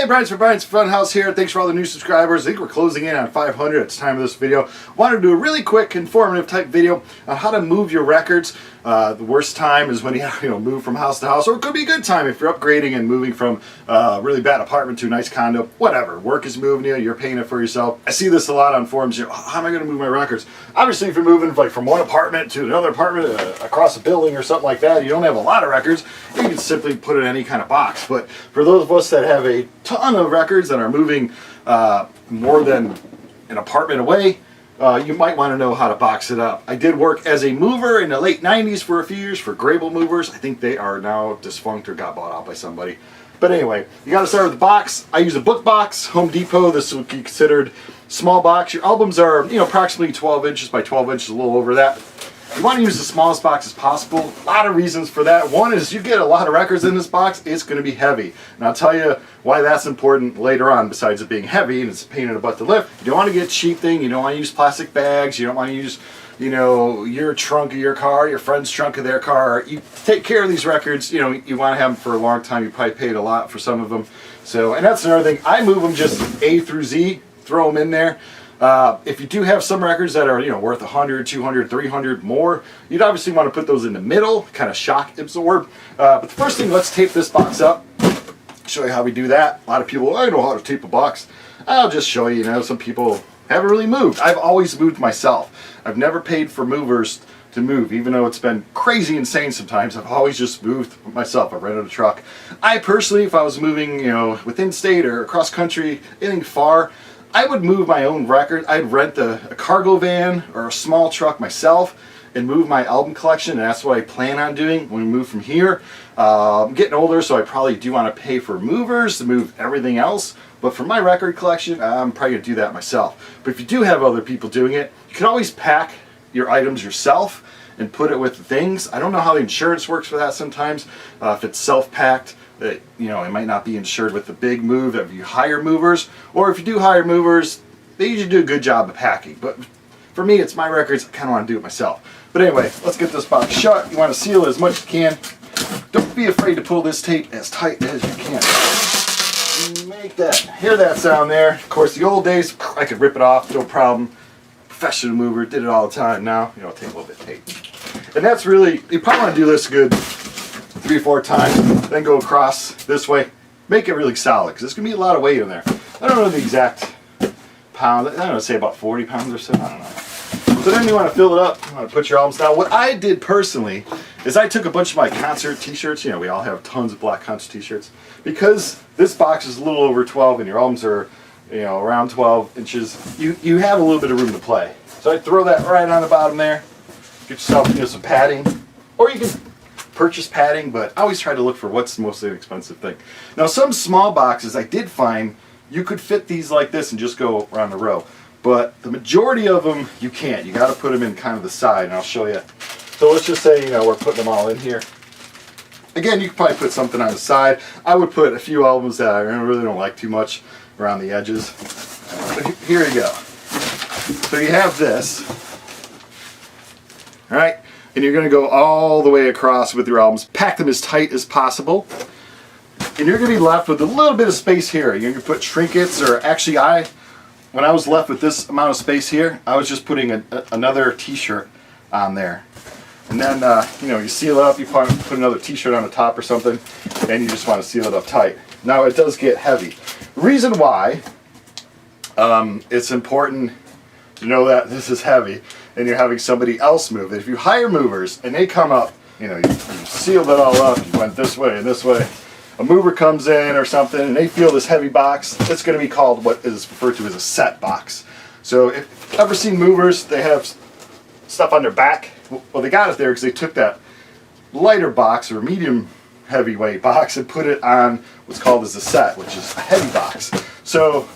Hey, Brian's for Brian's Funhouse here. Thanks for all the new subscribers. I think we're closing in on 500 at the time of this video. Wanted to do a really quick, informative type video on how to move your records. The worst time is when you move from house to house, or it could be a good time if you're upgrading and moving from a really bad apartment to a nice condo. Whatever. Work is moving you. You're paying it for yourself. I see this a lot on forums. How am I going to move my records? Obviously, if you're moving from one apartment to another apartment across a building or something like that, you don't have a lot of records. You can simply put it in any kind of box. But for those of us that have a ton of records and are moving more than an apartment away, you might want to know how to box it up. I did work as a mover in the late 90s for a few years for Grable movers. I think they are now defunct or got bought out by somebody. But anyway, you got to start with the box. I use a book box, Home Depot. This would be considered small box. Your albums are approximately 12 inches by 12 inches, a little over that. You want to use the smallest box as possible. A lot of reasons for that. One is you get a lot of records in this box, it's going to be heavy. And I'll tell you why that's important later on, besides it being heavy and it's a pain in the butt to lift. You don't want to get a cheap thing. You don't want to use plastic bags. You don't want to use, your trunk of your car, your friend's trunk of their car. You take care of these records. You want to have them for a long time. You probably paid a lot for some of them. So, and that's another thing. I move them just A through Z, throw them in there. If you do have some records that are worth 100, 200, 300 more, you'd obviously want to put those in the middle, kind of shock absorb. But the first thing, let's tape this box up. Show you how we do that. A lot of people, I know how to tape a box. I'll just show you. Some people haven't really moved. I've always moved myself. I've never paid for movers to move, even though it's been crazy insane sometimes. I've always just moved myself. I've rented a truck. I personally, if I was moving within state or across country, anything far, I would move my own record. I'd rent a cargo van or a small truck myself and move my album collection, and that's what I plan on doing when we move from here. I'm getting older, so I probably do want to pay for movers to move everything else, but for my record collection, I'm probably going to do that myself. But if you do have other people doing it, you can always pack your items yourself and put it with the things. I don't know how the insurance works for that sometimes. If it's self-packed, it might not be insured with the big move if you hire movers, or if you do hire movers, they usually do a good job of packing. But for me, it's my records. I kind of want to do it myself. But anyway, let's get this box shut. You want to seal it as much as you can. Don't be afraid to pull this tape as tight as you can. Hear that sound there. Of course, the old days, I could rip it off, no problem. Professional mover, did it all the time. Now, take a little bit of tape. And that's really, you probably want to do this good 3 or 4 times, then go across this way. Make it really solid, because there's going to be a lot of weight in there. I don't know the exact pound. I don't know, say about 40 pounds or so. I don't know. So then you want to fill it up. You want to put your albums down. What I did personally is I took a bunch of my concert t-shirts. We all have tons of black concert t-shirts. Because this box is a little over 12 and your albums are around 12 inches, you have a little bit of room to play. So I throw that right on the bottom there. Get yourself some padding. Or you can purchase padding, but I always try to look for what's the most inexpensive thing. Now, some small boxes I did find you could fit these like this and just go around the row, but the majority of them you can't. You got to put them in kind of the side, and I'll show you. So let's just say we're putting them all in here. Again, you could probably put something on the side. I would put a few albums that I really don't like too much around the edges. But here you go. So you have this. All right. And you're going to go all the way across with your albums. Pack them as tight as possible. And you're going to be left with a little bit of space here. You're going to put trinkets, or actually when I was left with this amount of space here, I was just putting another t-shirt on there. And then, you seal it up, you put another t-shirt on the top or something, and you just want to seal it up tight. Now, it does get heavy. The reason why it's important to know that this is heavy and you're having somebody else move it. If you hire movers and they come up, you sealed it all up, you went this way and this way, a mover comes in or something and they feel this heavy box, it's going to be called what is referred to as a set box. So if you've ever seen movers, they have stuff on their back. Well, they got it there because they took that lighter box or medium heavyweight box and put it on what's called as a set, which is a heavy box. So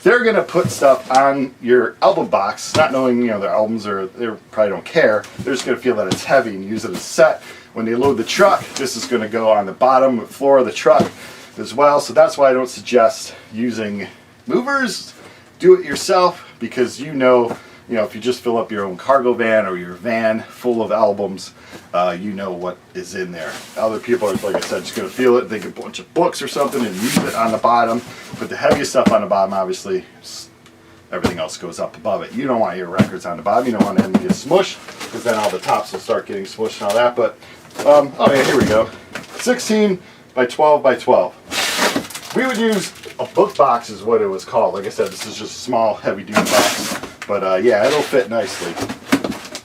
they're going to put stuff on your album box, not knowing their albums, or they probably don't care. They're just going to feel that it's heavy and use it as a set. When they load the truck, this is going to go on the bottom floor of the truck as well. So that's why I don't suggest using movers. Do it yourself, because you know, if you just fill up your own cargo van or your van full of albums, you know what is in there. Other people are, like I said, just going to feel it, think a bunch of books or something and use it on the bottom. Put the heaviest stuff on the bottom, obviously. Everything else goes up above it. You don't want your records on the bottom. You don't want them to get smushed, because then all the tops will start getting smushed and all that. But, oh yeah, here we go. 16 by 12 by 12. We would use a book box is what it was called. Like I said, this is just a small, heavy-duty box. But yeah, it'll fit nicely.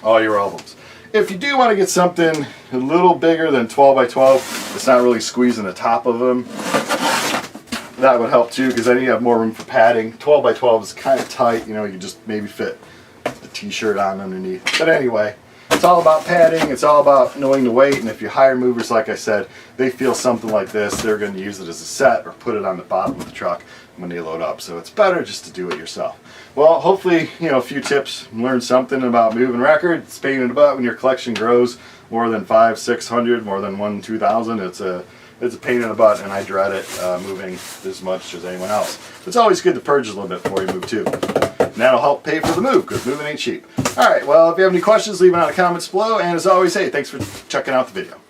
All your albums. If you do want to get something a little bigger than 12 by 12, it's not really squeezing the top of them. That would help too, because then you have more room for padding. 12 by 12 is kind of tight, you know, you just maybe fit the t-shirt on underneath. But anyway, it's all about padding, it's all about knowing the weight, and if you hire movers, like I said, they feel something like this, they're going to use it as a set or put it on the bottom of the truck when they load up. So it's better just to do it yourself. Well, hopefully, you know, a few tips, learn something about moving records. Pain in the butt when your collection grows more than 500, 600, more than 1,000, 2,000. It's a pain in the butt, and I dread it moving as much as anyone else. It's always good to purge a little bit before you move too. And that'll help pay for the move, because moving ain't cheap. Alright, well, if you have any questions, leave them in the comments below. And as always, hey, thanks for checking out the video.